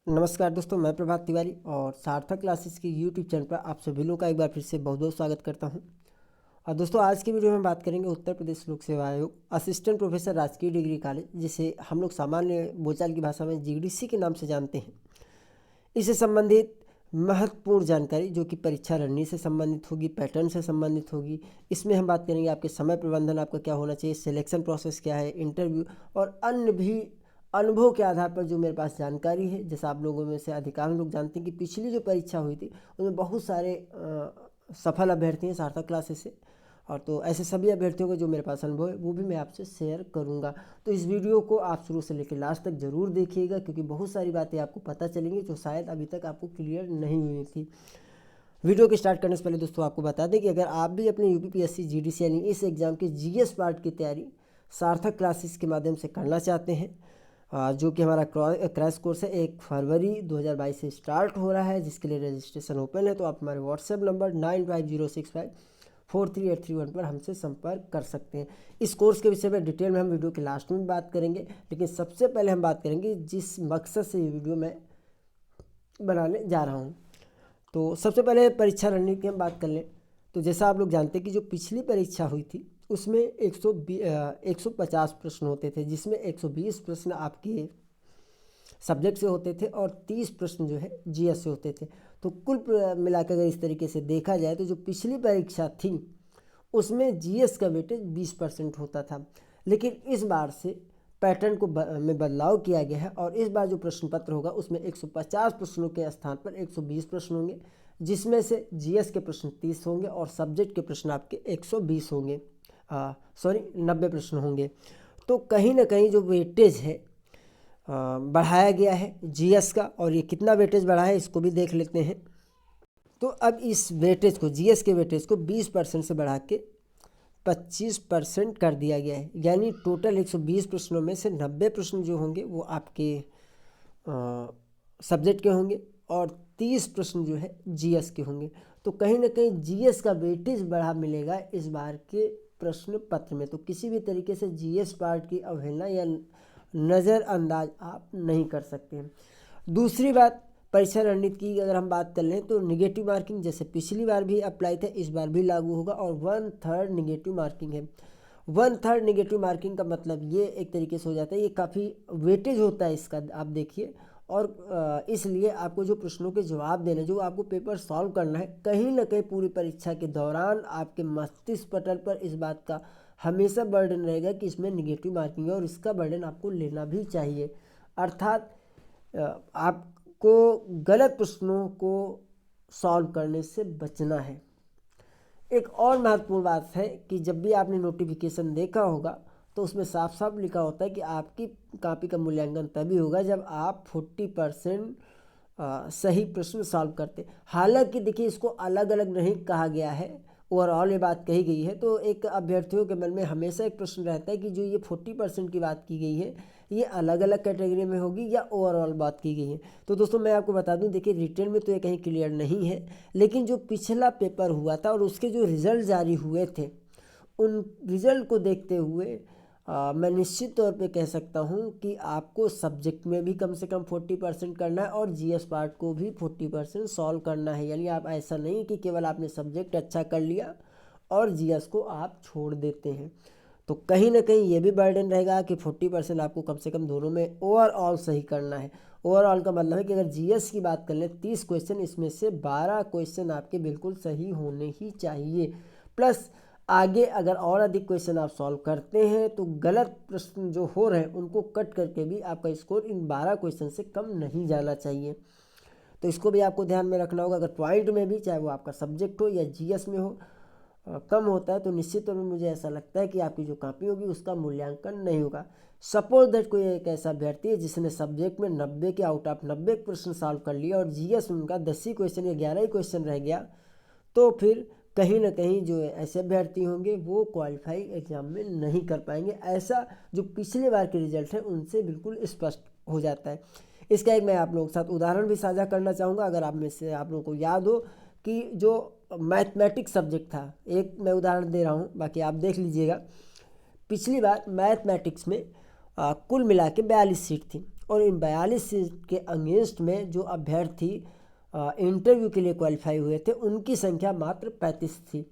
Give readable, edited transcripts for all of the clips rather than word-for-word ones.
नमस्कार दोस्तों, मैं प्रभात तिवारी और सार्थक क्लासेस के यूट्यूब चैनल पर आप सभी लोगों का एक बार फिर से बहुत बहुत स्वागत करता हूं। और दोस्तों, आज की वीडियो में बात करेंगे उत्तर प्रदेश लोक सेवा आयोग असिस्टेंट प्रोफेसर राजकीय डिग्री कॉलेज, जिसे हम लोग सामान्य बोलचाल की भाषा में जीडीसी के नाम से जानते हैं। इससे संबंधित महत्वपूर्ण जानकारी जो कि परीक्षा रणनीति से संबंधित होगी, पैटर्न से संबंधित होगी। इसमें हम बात करेंगे आपके समय प्रबंधन आपका क्या होना चाहिए, सिलेक्शन प्रोसेस क्या है, इंटरव्यू और अन्य भी अनुभव के आधार पर जो मेरे पास जानकारी है। जैसा आप लोगों में से अधिकांश लोग जानते हैं कि पिछली जो परीक्षा हुई थी उसमें बहुत सारे सफल अभ्यर्थी हैं सार्थक क्लासेस से, और तो ऐसे सभी अभ्यर्थियों का जो मेरे पास अनुभव है वो भी मैं आपसे शेयर करूंगा। तो इस वीडियो को आप शुरू से लेकर लास्ट तक ज़रूर देखिएगा, क्योंकि बहुत सारी बातें आपको पता चलेंगी जो शायद अभी तक आपको क्लियर नहीं हुई थी। वीडियो के स्टार्ट करने से पहले दोस्तों आपको बता दें कि अगर आप भी अपने यूपीपीएससी जीडीसी यानी इस एग्ज़ाम के जीएस पार्ट की तैयारी सार्थक क्लासेस के माध्यम से करना चाहते हैं, जो कि हमारा क्रैश कोर्स है 1 फरवरी 2022 से स्टार्ट हो रहा है, जिसके लिए रजिस्ट्रेशन ओपन है। तो आप हमारे व्हाट्सएप नंबर 9506543831 पर हमसे संपर्क कर सकते हैं। इस कोर्स के विषय में डिटेल में हम वीडियो के लास्ट में बात करेंगे, लेकिन सबसे पहले हम बात करेंगे जिस मकसद से ये वीडियो मैं बनाने जा रहा हूँ। तो सबसे पहले परीक्षा रणनीति की हम बात कर लें तो जैसा आप लोग जानते हैं कि जो पिछली परीक्षा हुई थी उसमें 150 प्रश्न होते थे, जिसमें 120 प्रश्न आपके सब्जेक्ट से होते थे और 30 प्रश्न जो है जीएस से होते थे। तो कुल मिलाकर अगर इस तरीके से देखा जाए तो जो पिछली परीक्षा थी उसमें जीएस का वेटेज 20% होता था, लेकिन इस बार से पैटर्न को में बदलाव किया गया है और इस बार जो प्रश्न पत्र होगा उसमें 150 प्रश्नों के स्थान पर 120 प्रश्न होंगे, जिसमें से जीएस के प्रश्न 30 होंगे और सब्जेक्ट के प्रश्न आपके 120 होंगे, 90 प्रश्न होंगे। तो कहीं ना कहीं जो वेटेज है बढ़ाया गया है जीएस का, और ये कितना वेटेज बढ़ा है इसको भी देख लेते हैं। तो अब इस वेटेज को, जीएस के वेटेज को 20% से बढ़ा के 25% कर दिया गया है, यानी टोटल 120 प्रश्नों में से 90 प्रश्न जो होंगे वो आपके सब्जेक्ट के होंगे और 30 प्रश्न जो है जीएस के होंगे। तो कहीं ना कहीं जीएस का वेटेज बढ़ा मिलेगा इस बार के प्रश्न पत्र में। तो किसी भी तरीके से जीएस पार्ट की अवहेलना या नज़रअंदाज आप नहीं कर सकते हैं। दूसरी बात, परीक्षा रणनीति की अगर हम बात कर लें तो निगेटिव मार्किंग जैसे पिछली बार भी अप्लाई था इस बार भी लागू होगा, और 1/3 निगेटिव मार्किंग है। 1/3 निगेटिव मार्किंग का मतलब ये एक तरीके से हो जाता है, ये काफ़ी वेटेज होता है इसका, आप देखिए। और इसलिए आपको जो प्रश्नों के जवाब देने, जो आपको पेपर सॉल्व करना है, कहीं ना कहीं पूरी परीक्षा के दौरान आपके मस्तिष्क पटल पर इस बात का हमेशा बर्डन रहेगा कि इसमें निगेटिव मार्किंग है और इसका बर्डन आपको लेना भी चाहिए। अर्थात आपको गलत प्रश्नों को सॉल्व करने से बचना है। एक और महत्वपूर्ण बात है कि जब भी आपने नोटिफिकेशन देखा होगा तो उसमें साफ साफ लिखा होता है कि आपकी कॉपी का मूल्यांकन तभी होगा जब आप 40% सही प्रश्न सॉल्व करते। हालांकि देखिए, इसको अलग अलग नहीं कहा गया है, ओवरऑल ये बात कही गई है। तो एक अभ्यर्थियों के मन में हमेशा एक प्रश्न रहता है कि जो ये 40% की बात की गई है ये अलग अलग कैटेगरी में होगी या ओवरऑल बात की गई है। तो दोस्तों मैं आपको बता दूं, देखिए रिटर्न में तो ये कहीं क्लियर नहीं है, लेकिन जो पिछला पेपर हुआ था और उसके जो रिजल्ट जारी हुए थे उन रिजल्ट को देखते हुए मैं निश्चित तौर पे कह सकता हूँ कि आपको सब्जेक्ट में भी कम से कम 40% करना है और जीएस पार्ट को भी 40% सॉल्व करना है। यानी आप ऐसा नहीं कि केवल आपने सब्जेक्ट अच्छा कर लिया और जीएस को आप छोड़ देते हैं। तो कहीं ना कहीं ये भी बर्डन रहेगा कि 40% आपको कम से कम दोनों में ओवरऑल सही करना है। ओवरऑल का मतलब है कि अगर जीएस की बात कर लें 30 क्वेश्चन, इसमें से 12 क्वेश्चन आपके बिल्कुल सही होने ही चाहिए। प्लस आगे अगर और अधिक क्वेश्चन आप सॉल्व करते हैं तो गलत प्रश्न जो हो रहे हैं उनको कट करके भी आपका स्कोर इन 12 क्वेश्चन से कम नहीं जाना चाहिए। तो इसको भी आपको ध्यान में रखना होगा। अगर पॉइंट में भी, चाहे वो आपका सब्जेक्ट हो या जीएस में हो, कम होता है तो निश्चित तौर पर मुझे ऐसा लगता है कि आपकी जो कॉपी होगी उसका मूल्यांकन नहीं होगा। सपोज दैट कोई एक ऐसा अभ्यर्थी है जिसने सब्जेक्ट में 90 के आउट ऑफ 90 प्रश्न सॉल्व कर लिया और जीएस में उनका 10 ही क्वेश्चन या 11 ही क्वेश्चन रह गया, तो फिर कहीं ना कहीं जो ऐसे अभ्यर्थी होंगे वो क्वालिफाई एग्जाम में नहीं कर पाएंगे। ऐसा जो पिछले बार के रिजल्ट है उनसे बिल्कुल स्पष्ट हो जाता है। इसका एक मैं आप लोगों के साथ उदाहरण भी साझा करना चाहूँगा। अगर आप में से आप लोगों को याद हो कि जो मैथमेटिक्स सब्जेक्ट था, एक मैं उदाहरण दे रहा हूँ, बाकी आप देख लीजिएगा। पिछली बार मैथमेटिक्स में कुल मिला के 42 सीट थी और इन 42 सीट के अगेंस्ट में जो अभ्यर्थी इंटरव्यू के लिए क्वालिफाई हुए थे उनकी संख्या मात्र 35 थी।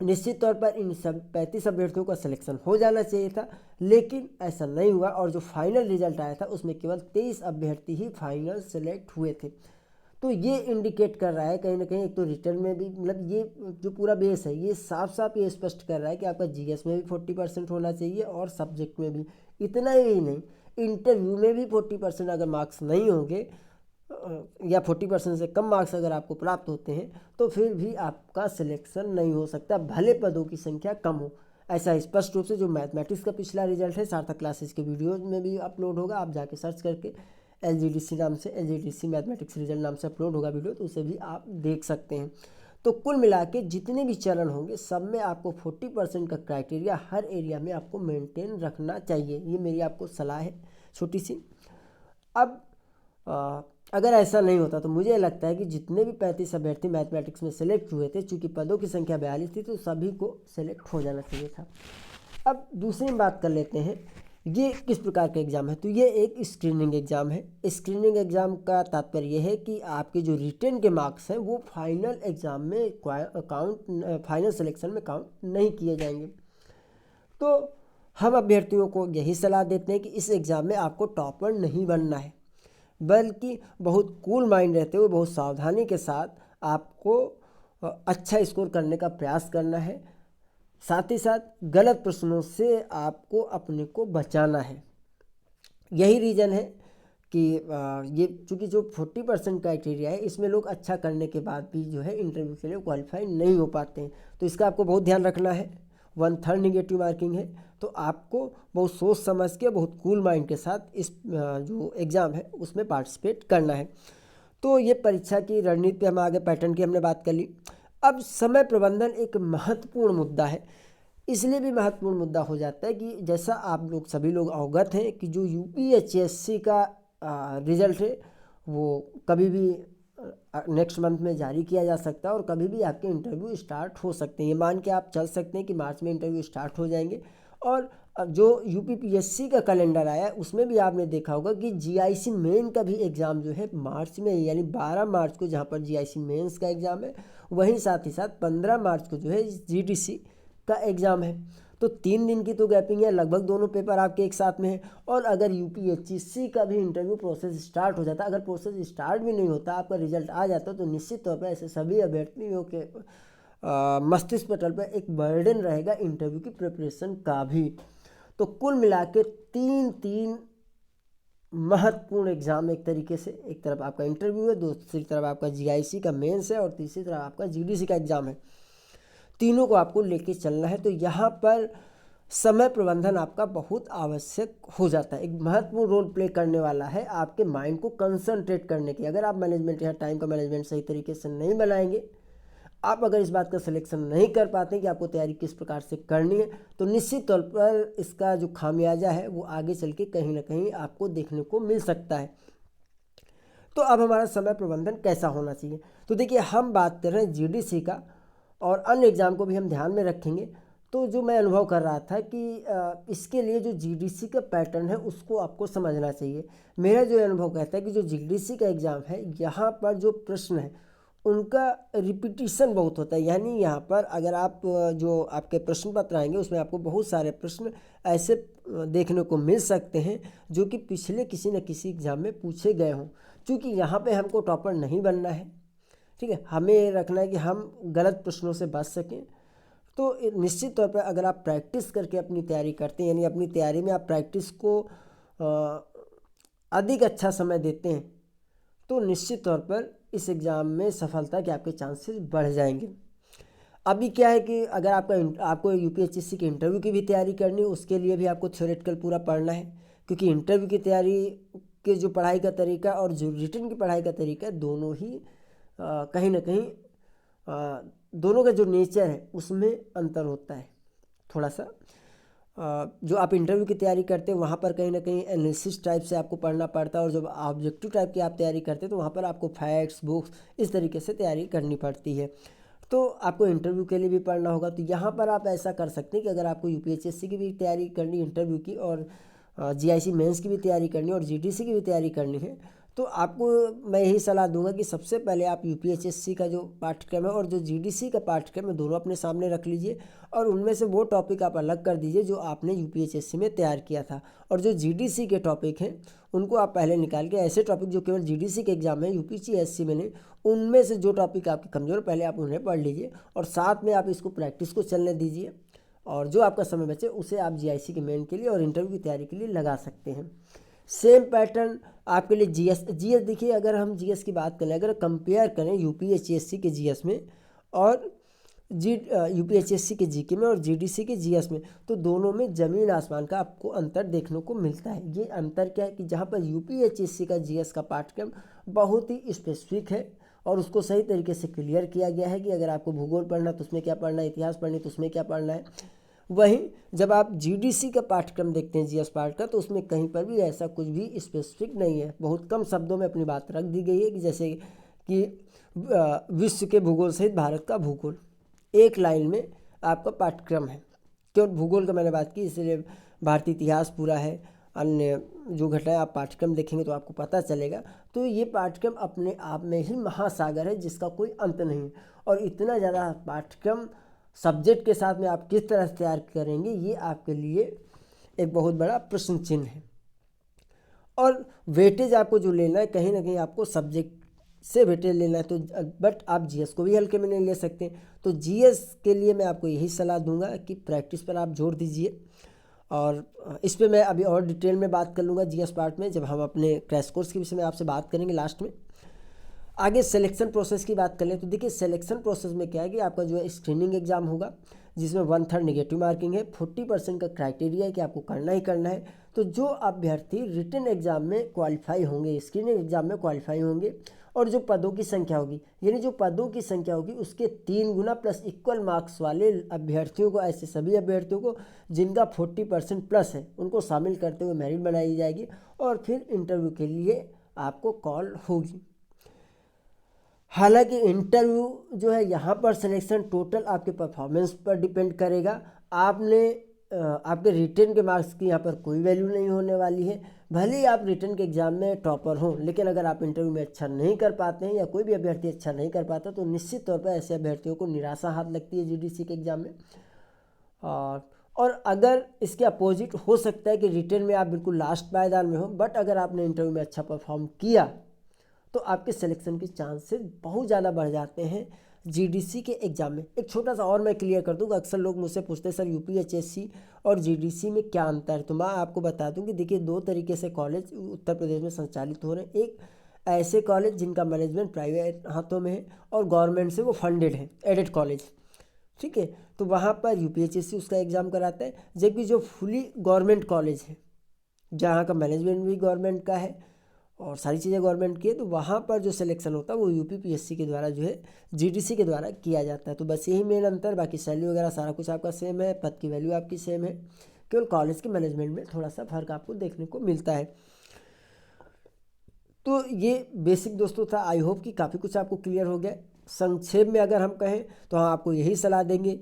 निश्चित तौर पर इन सब 35 अभ्यर्थियों का सिलेक्शन हो जाना चाहिए था, लेकिन ऐसा नहीं हुआ और जो फाइनल रिजल्ट आया था उसमें केवल 23 अभ्यर्थी ही फाइनल सेलेक्ट हुए थे। तो ये इंडिकेट कर रहा है कहीं ना कहीं, एक तो रिटर्न में भी मतलब ये जो पूरा बेस है ये साफ साफ ये स्पष्ट कर रहा है कि आपका जीएस में भी 40% होना चाहिए और सब्जेक्ट में भी। इतना ही नहीं, इंटरव्यू में भी 40% अगर मार्क्स नहीं होंगे या 40% से कम मार्क्स अगर आपको प्राप्त होते हैं तो फिर भी आपका सिलेक्शन नहीं हो सकता, भले पदों की संख्या कम हो। ऐसा स्पष्ट रूप से जो मैथमेटिक्स का पिछला रिजल्ट है सार्थक क्लासेस के वीडियो में भी अपलोड होगा, आप जाके सर्च करके एलजीडीसी नाम से, एलजीडीसी मैथमेटिक्स रिजल्ट नाम से अपलोड होगा वीडियो, तो उसे भी आप देख सकते हैं। तो कुल मिला के जितने भी चरण होंगे सब में आपको 40% का क्राइटेरिया हर एरिया में आपको मेंटेन रखना चाहिए, ये मेरी आपको सलाह है छोटी सी। अब अगर ऐसा नहीं होता तो मुझे लगता है कि जितने भी 35 अभ्यर्थी मैथमेटिक्स में सेलेक्ट हुए थे, चूँकि पदों की संख्या 42 थी, तो सभी को सेलेक्ट हो जाना चाहिए था। अब दूसरी बात कर लेते हैं, ये किस प्रकार का एग्ज़ाम है। तो ये एक स्क्रीनिंग एग्ज़ाम है। स्क्रीनिंग एग्ज़ाम का तात्पर्य ये है कि आपके जो रिटेन के मार्क्स हैं वो फाइनल एग्ज़ाम में फाइनल सिलेक्शन में काउंट नहीं किए जाएंगे। तो हम अभ्यर्थियों को यही सलाह देते हैं कि इस एग्ज़ाम में आपको टॉपर नहीं बनना है, बल्कि बहुत कूल माइंड रहते हुए बहुत सावधानी के साथ आपको अच्छा स्कोर करने का प्रयास करना है। साथ ही साथ गलत प्रश्नों से आपको अपने को बचाना है। यही रीज़न है कि ये चूँकि जो 40% क्राइटेरिया है इसमें लोग अच्छा करने के बाद भी जो है इंटरव्यू के लिए क्वालिफाई नहीं हो पाते हैं, तो इसका आपको बहुत ध्यान रखना है। 1/3 निगेटिव मार्किंग है, तो आपको बहुत सोच समझ के बहुत कूल माइंड के साथ इस जो एग्ज़ाम है उसमें पार्टिसिपेट करना है। तो ये परीक्षा की रणनीति पे हम आगे पैटर्न की हमने बात कर ली। अब समय प्रबंधन एक महत्वपूर्ण मुद्दा है, इसलिए भी महत्वपूर्ण मुद्दा हो जाता है कि जैसा आप लोग सभी लोग अवगत हैं कि जो यूपीएचएससी का रिजल्ट है वो कभी भी नेक्स्ट मंथ में जारी किया जा सकता है और कभी भी आपके इंटरव्यू स्टार्ट हो सकते हैं। ये मान के आप चल सकते हैं कि मार्च में इंटरव्यू स्टार्ट हो जाएंगे। और जो यूपीपीएससी का कैलेंडर आया उसमें भी आपने देखा होगा कि जीआईसी मेन का भी एग्ज़ाम जो है मार्च में, यानी 12 मार्च को जहाँ पर जीआईसी मेंस का एग्ज़ाम है, वहीं साथ ही साथ 15 मार्च को जो है जीडीसी का एग्ज़ाम है। तो 3 दिन की तो गैपिंग है, लगभग दोनों पेपर आपके एक साथ में है। और अगर यूपीएचएससी का भी इंटरव्यू प्रोसेस स्टार्ट हो जाता, अगर प्रोसेस स्टार्ट भी नहीं होता, आपका रिजल्ट आ जाता, तो निश्चित तौर पर ऐसे सभी अभ्यर्थियों के मस्तिष्क पटल पर एक बर्डन रहेगा इंटरव्यू की प्रिपरेशन का भी। तो कुल मिला के 3 महत्वपूर्ण एग्जाम एक तरीके से, एक तरफ आपका इंटरव्यू है, दूसरी तरफ आपका जीआईसी का मेंस है और तीसरी तरफ आपका जीडीसी का एग्ज़ाम है। तीनों को आपको लेके चलना है। तो यहाँ पर समय प्रबंधन आपका बहुत आवश्यक हो जाता है, एक महत्वपूर्ण रोल प्ले करने वाला है आपके माइंड को कंसंट्रेट करने की। अगर आप मैनेजमेंट यहाँ टाइम का मैनेजमेंट सही तरीके से नहीं बनाएंगे, आप अगर इस बात का सिलेक्शन नहीं कर पाते कि आपको तैयारी किस प्रकार से करनी है, तो निश्चित तौर पर इसका जो खामियाजा है वो आगे चल के कहीं ना कहीं आपको देखने को मिल सकता है। तो अब हमारा समय प्रबंधन कैसा होना चाहिए, तो देखिए हम बात कर रहे हैं जीडीसी का और अन्य एग्ज़ाम को भी हम ध्यान में रखेंगे। तो जो मैं अनुभव कर रहा था कि इसके लिए जो जीडीसी का पैटर्न है उसको आपको समझना चाहिए। मेरा जो अनुभव कहता है कि जो जीडीसी का एग्ज़ाम है यहाँ पर जो प्रश्न है उनका रिपीटिशन बहुत होता है, यानी यहाँ पर अगर आप जो आपके प्रश्न पत्र आएंगे उसमें आपको बहुत सारे प्रश्न ऐसे देखने को मिल सकते हैं जो कि पिछले किसी न किसी एग्ज़ाम में पूछे गए हों। क्योंकि यहाँ पे हमको टॉपर नहीं बनना है, ठीक है, हमें ये रखना है कि हम गलत प्रश्नों से बच सकें। तो निश्चित तौर पर अगर आप प्रैक्टिस करके अपनी तैयारी करते हैं, यानी अपनी तैयारी में आप प्रैक्टिस को अधिक अच्छा समय देते हैं, तो निश्चित तौर पर इस एग्ज़ाम में सफलता के आपके चांसेस बढ़ जाएंगे। अभी क्या है कि अगर आपको यूपीएचएससी के इंटरव्यू की भी तैयारी करनी है, उसके लिए भी आपको थ्योरेटिकल पूरा पढ़ना है, क्योंकि इंटरव्यू की तैयारी के जो पढ़ाई का तरीका और जो रिटन की पढ़ाई का तरीका दोनों ही कहीं ना कहीं दोनों का जो नेचर है उसमें अंतर होता है थोड़ा सा। जो आप इंटरव्यू की तैयारी करते हैं वहाँ पर कहीं ना कहीं एनालिसिस टाइप से आपको पढ़ना पड़ता है, और जब ऑब्जेक्टिव टाइप की आप तैयारी करते हैं तो वहाँ पर आपको फैक्ट्स बुक्स इस तरीके से तैयारी करनी पड़ती है। तो आपको इंटरव्यू के लिए भी पढ़ना होगा। तो यहाँ पर आप ऐसा कर सकते हैं कि अगर आपको यूपीएचएससी की भी तैयारी करनी इंटरव्यू की और जीआईसी मेंस की भी तैयारी करनी है और जीडीसी की भी तैयारी करनी है, तो आपको मैं यही सलाह दूंगा कि सबसे पहले आप यूपीएचएससी का जो पाठ्यक्रम है और जो जीडीसी का पाठ्यक्रम है दोनों अपने सामने रख लीजिए और उनमें से वो टॉपिक आप अलग कर दीजिए जो आपने यूपीएचएससी में तैयार किया था, और जो जीडीसी के टॉपिक हैं उनको आप पहले निकाल के, ऐसे टॉपिक जो केवल जीडीसी के एग्जाम में यूपीएचएससी में नहीं, उनमें से जो टॉपिक आपके कमज़ोर पहले आप उन्हें पढ़ लीजिए और साथ में आप इसको प्रैक्टिस को चलने दीजिए, और जो आपका समय बचे उसे आप जीआईसी के मेन के लिए और इंटरव्यू की तैयारी के लिए लगा सकते हैं। सेम पैटर्न आपके लिए जीएस देखिए, अगर हम जीएस की बात करें, अगर कंपेयर करें यूपीएचएससी के जीएस में और यूपीएचएससी के जीके में और जीडीसी के जीएस में, तो दोनों में ज़मीन आसमान का आपको अंतर देखने को मिलता है। ये अंतर क्या है कि जहाँ पर यूपीएचएससी का जीएस का पाठ्यक्रम बहुत ही स्पेसिफिक है और उसको सही तरीके से क्लियर किया गया है कि अगर आपको भूगोल पढ़ना तो उसमें क्या पढ़ना है, इतिहास पढ़नी तो उसमें क्या पढ़ना है। वहीं जब आप जीडीसी का पाठ्यक्रम देखते हैं जीएस पार्ट का, तो उसमें कहीं पर भी ऐसा कुछ भी स्पेसिफिक नहीं है, बहुत कम शब्दों में अपनी बात रख दी गई है कि जैसे कि विश्व के भूगोल सहित भारत का भूगोल, एक लाइन में आपका पाठ्यक्रम है। केवल भूगोल का मैंने बात की, इसलिए भारतीय इतिहास पूरा है, अन्य जो घटनाएं आप पाठ्यक्रम देखेंगे तो आपको पता चलेगा। तो ये पाठ्यक्रम अपने आप में ही महासागर है जिसका कोई अंत नहीं, और इतना ज़्यादा पाठ्यक्रम सब्जेक्ट के साथ में आप किस तरह से तैयार करेंगे, ये आपके लिए एक बहुत बड़ा प्रश्न चिन्ह है। और वेटेज आपको जो लेना है, कहीं ना कहीं आपको सब्जेक्ट से वेटेज लेना है, तो बट आप जीएस को भी हल्के में नहीं ले सकते। तो जीएस के लिए मैं आपको यही सलाह दूंगा कि प्रैक्टिस पर आप जोर दीजिए, और इस पर मैं अभी और डिटेल में बात कर लूँगा जीएस पार्ट में, जब हम अपने क्रैश कोर्स के विषय में आपसे बात करेंगे लास्ट में। आगे सिलेक्शन प्रोसेस की बात कर लें तो देखिए, सिलेक्शन प्रोसेस में क्या है कि आपका जो है स्क्रीनिंग एग्जाम होगा जिसमें 1/3 नेगेटिव मार्किंग है, 40% का क्राइटेरिया है कि आपको करना ही करना है। तो जो अभ्यर्थी रिटन एग्जाम में क्वालिफाई होंगे, स्क्रीनिंग एग्जाम में क्वालिफाई होंगे, और जो पदों की संख्या होगी, यानी जो पदों की संख्या होगी उसके 3 गुना प्लस इक्वल मार्क्स वाले अभ्यर्थियों को, ऐसे सभी अभ्यर्थियों को जिनका 40% प्लस है, उनको शामिल करते हुए मेरिट बनाई जाएगी और फिर इंटरव्यू के लिए आपको कॉल होगी। हालांकि इंटरव्यू जो है यहाँ पर सिलेक्शन टोटल आपके परफॉर्मेंस पर डिपेंड करेगा। आपके रिटन के मार्क्स की यहाँ पर कोई वैल्यू नहीं होने वाली है। भले ही आप रिटन के एग्ज़ाम में टॉपर हों, लेकिन अगर आप इंटरव्यू में अच्छा नहीं कर पाते हैं या कोई भी अभ्यर्थी अच्छा नहीं कर पाता, तो निश्चित तौर पर ऐसे अभ्यर्थियों को निराशा हाथ लगती है जीडीसी के एग्ज़ाम में। और अगर इसके अपोजिट हो सकता है कि रिटन में आप बिल्कुल लास्ट पायदान में हो, बट अगर आपने इंटरव्यू में अच्छा परफॉर्म किया तो आपके सिलेक्शन के चांसेस बहुत ज़्यादा बढ़ जाते हैं जीडीसी के एग्ज़ाम में। एक छोटा सा और मैं क्लियर कर दूँ, अक्सर लोग मुझसे पूछते हैं सर यूपीएचएससी और जीडीसी में क्या अंतर है, तो मैं आपको बता दूं कि देखिए, 2 तरीके से कॉलेज उत्तर प्रदेश में संचालित हो रहे हैं। एक ऐसे कॉलेज जिनका मैनेजमेंट प्राइवेट हाथों में है और गवर्नमेंट से वो फंडेड है, एडेड कॉलेज, ठीक है, तो वहाँ पर यूपीएचएससी उसका एग्ज़ाम कराता है। जबकि जो फुली गवर्नमेंट कॉलेज है, जहाँ का मैनेजमेंट भी गवर्नमेंट का है और सारी चीज़ें गवर्नमेंट की है, तो वहाँ पर जो सिलेक्शन होता है वो यूपीपीएससी के द्वारा जो है जीडीसी के द्वारा किया जाता है। तो बस यही मेन अंतर, बाकी सैलरी वगैरह सारा कुछ आपका सेम है, पद की वैल्यू आपकी सेम है, केवल कॉलेज के मैनेजमेंट में थोड़ा सा फर्क आपको देखने को मिलता है। तो ये बेसिक दोस्तों था, आई होप कि काफ़ी कुछ आपको क्लियर हो गया। संक्षेप में अगर हम कहें तो हम आपको यही सलाह देंगे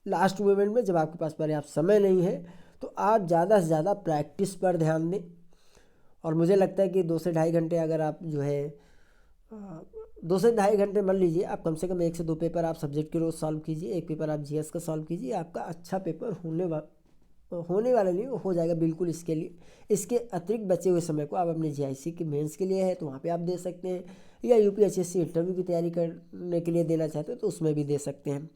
लास्ट मोमेंट में, जब आपके पास पर्याप्त समय नहीं है तो आप ज़्यादा से ज़्यादा प्रैक्टिस पर ध्यान दें। और मुझे लगता है कि 2 से ढाई घंटे अगर आप जो है 2 से ढाई घंटे मान लीजिए, आप कम से कम 1 से 2 पेपर आप सब्जेक्ट के रोज़ सॉल्व कीजिए, 1 पेपर आप जीएस का सॉल्व कीजिए, आपका अच्छा पेपर होने वाला नहीं, हो जाएगा बिल्कुल। इसके अतिरिक्त बचे हुए समय को आप अपने जीआईसी के मेंस के लिए है तो वहाँ पे आप दे सकते हैं, या यूपीएचएससी इंटरव्यू की तैयारी करने के लिए देना चाहते हैं तो उसमें भी दे सकते हैं।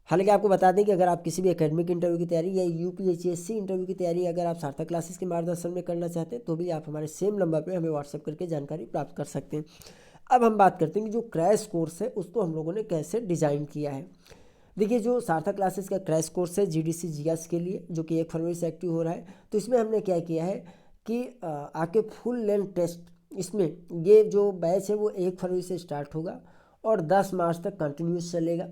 हालांकि आपको बता दें कि अगर आप किसी भी एकेडमिक इंटरव्यू की तैयारी या यूपीएचएससी इंटरव्यू की तैयारी अगर आप सार्थक क्लासेस के मार्गदर्शन में करना चाहते हैं तो भी आप हमारे सेम नंबर पर हमें व्हाट्सएप करके जानकारी प्राप्त कर सकते हैं। अब हम बात करते हैं कि जो क्रैश कोर्स है उसको हम लोगों ने कैसे डिज़ाइन किया है। देखिए, जो सार्थक क्लासेस का क्रैश कोर्स है जीडीसी जीएस के लिए, जो कि 1 फरवरी से एक्टिव हो रहा है, तो इसमें हमने क्या किया है कि आपके फुल लेंथ टेस्ट, इसमें ये जो बैच है वो 1 फरवरी से स्टार्ट होगा और 10 मार्च तक कंटिन्यूस चलेगा।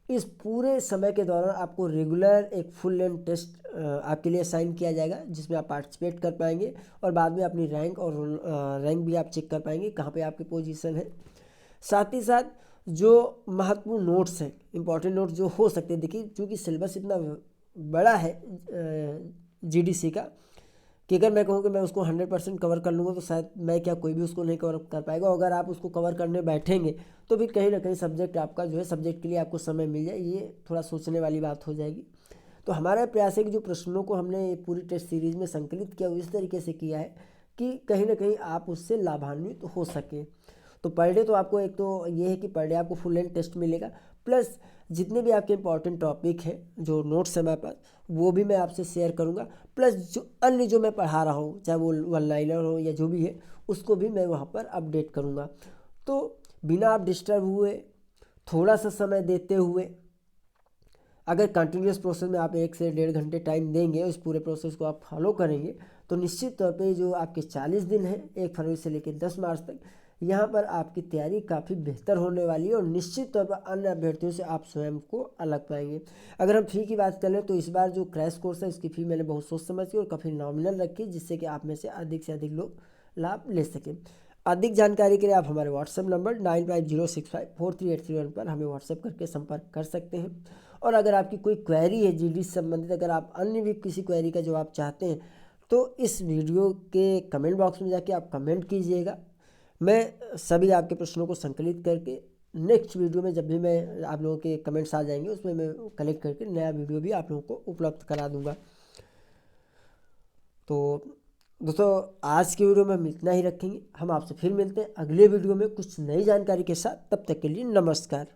इस पूरे समय के दौरान आपको रेगुलर एक फुल लेंथ टेस्ट आपके लिए असाइन किया जाएगा, जिसमें आप पार्टिसिपेट कर पाएंगे और बाद में अपनी रैंक और रैंक भी आप चेक कर पाएंगे कहाँ पे आपकी पोजीशन है। साथ ही साथ जो महत्वपूर्ण नोट्स हैं, इंपॉर्टेंट नोट्स जो हो सकते हैं, देखिए चूँकि सिलेबस इतना बड़ा है जीडीसी का, कि अगर मैं कहूँ कि मैं उसको 100% कवर कर लूँगा तो शायद मैं क्या कोई भी उसको नहीं कवर कर पाएगा। अगर आप उसको कवर करने बैठेंगे तो भी कहीं ना कहीं सब्जेक्ट आपका जो है, सब्जेक्ट के लिए आपको समय मिल जाए, ये थोड़ा सोचने वाली बात हो जाएगी। तो हमारा प्रयास है कि जो प्रश्नों को हमने पूरी टेस्ट सीरीज़ में संकलित किया वो इस तरीके से किया है कि कहीं ना कहीं आप उससे लाभान्वित हो सकें। तो पर डे तो आपको एक तो ये है कि पर डे आपको फुल लेंथ टेस्ट मिलेगा, प्लस जितने भी आपके इंपॉर्टेंट टॉपिक हैं, जो नोट्स हैं मेरे पास, वो भी मैं आपसे शेयर करूँगा। प्लस जो अन्य जो मैं पढ़ा रहा हूँ, चाहे वो वन लाइनर हो या जो भी है, उसको भी मैं वहाँ पर अपडेट करूँगा। तो बिना आप डिस्टर्ब हुए, थोड़ा सा समय देते हुए, अगर कंटिन्यूस प्रोसेस में आप 1 से 1.5 घंटे टाइम देंगे, उस पूरे प्रोसेस को आप फॉलो करेंगे, तो निश्चित तौर पे जो आपके 40 दिन हैं 1 फरवरी से लेकर 10 मार्च तक, यहाँ पर आपकी तैयारी काफ़ी बेहतर होने वाली है और निश्चित तौर पर अन्य अभ्यर्थियों से आप स्वयं को अलग पाएंगे। अगर हम फ़ी की बात करें तो इस बार जो क्रैश कोर्स है उसकी फ़ी मैंने बहुत सोच समझ के और काफ़ी नॉमिनल रखी, जिससे कि आप में से अधिक लोग लाभ ले सकें। अधिक जानकारी के लिए आप हमारे व्हाट्सएप नंबर 9506543831 पर हमें व्हाट्सएप करके संपर्क कर सकते हैं। और अगर आपकी कोई क्वेरी है जीडी से संबंधित, अगर आप अन्य भी किसी क्वेरी का जवाब चाहते हैं तो इस वीडियो के कमेंट बॉक्स में जाके आप कमेंट कीजिएगा। मैं सभी आपके प्रश्नों को संकलित करके नेक्स्ट वीडियो में, जब भी मैं आप लोगों के कमेंट्स आ जाएंगे, उसमें मैं कलेक्ट करके नया वीडियो भी आप लोगों को उपलब्ध करा दूंगा। तो दोस्तों, आज की वीडियो में हम इतना ही रखेंगे। हम आपसे फिर मिलते हैं अगले वीडियो में कुछ नई जानकारी के साथ। तब तक के लिए नमस्कार।